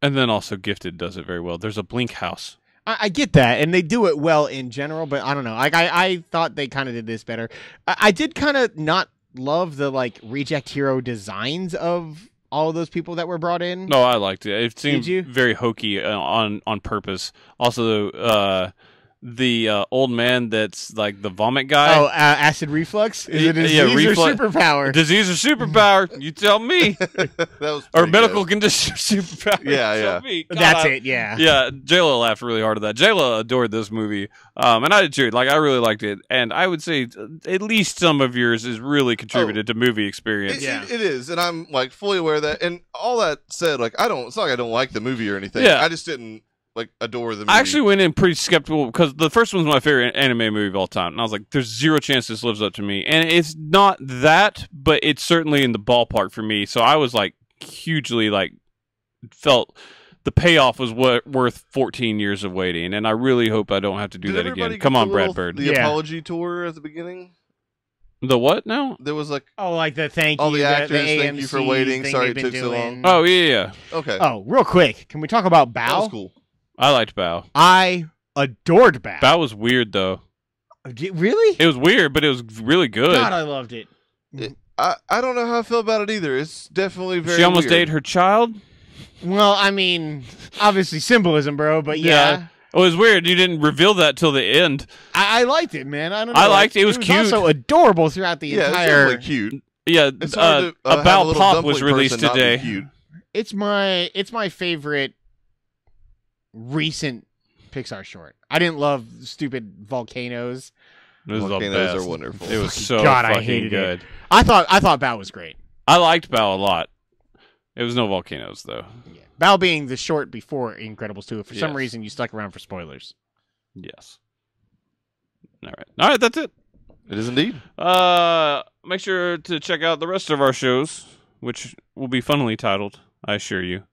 then also Gifted does it very well. There's a Blink house. I get that, and they do it well in general, but I don't know. Like I thought they kind of did this better. I did kind of not love the like reject hero designs of all of those people that were brought in. No, I liked it. It seemed very hokey on purpose. Also, the old man that's like the vomit guy. Oh, acid reflux? Is it a disease or superpower? Disease or superpower? You tell me. That was or medical condition or superpower. Yeah. That's it, yeah. Yeah, J-Lo laughed really hard at that. J-Lo adored this movie. And I did too. Like, I really liked it. And I would say at least some of yours is really contributed to movie experience. It is. And I'm like fully aware of that. And all that said, like, it's not like I don't like the movie or anything. Yeah. I just didn't like adore the movie. I actually went in pretty skeptical because the first one's my favorite anime movie of all time, and I was like, "There's zero chance this lives up to me," and it's not that, but it's certainly in the ballpark for me. So I was like hugely like felt the payoff was worth 14 years of waiting, and I really hope I don't have to do that again. Come on, Brad Bird. The apology tour at the beginning. The what now? There was like like the thank you. All the actors, thank you for waiting. Sorry it took so long. Oh yeah. Okay. Oh, real quick, can we talk about Bao? That was cool. I liked Bao. I adored Bao. Bao was weird though. Really? It was weird, but it was really good. God, I loved it. I don't know how I feel about it either. It's definitely very. She almost weird. dated her child. Well, I mean, obviously symbolism, bro. But yeah. It was weird. You didn't reveal that till the end. I liked it, man. I don't know. I liked it. It was cute. Also adorable throughout the entire. It's cute. Yeah, About Pop was released today. It's my favorite recent Pixar short. I didn't love stupid volcanoes. Volcanoes are wonderful. It was so fucking good. I thought Bao was great. I liked Bao a lot. It was no volcanoes though. Yeah. Bao being the short before Incredibles 2. For some reason, you stuck around for spoilers. Yes. All right, that's it. It is indeed. Make sure to check out the rest of our shows, which will be funnily titled, I assure you.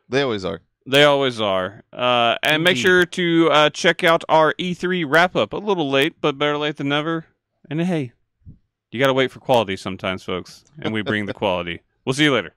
They always are. They always are. And make sure to check out our E3 wrap-up. A little late, but better late than never. And hey, you got to wait for quality sometimes, folks. And we bring the quality. We'll see you later.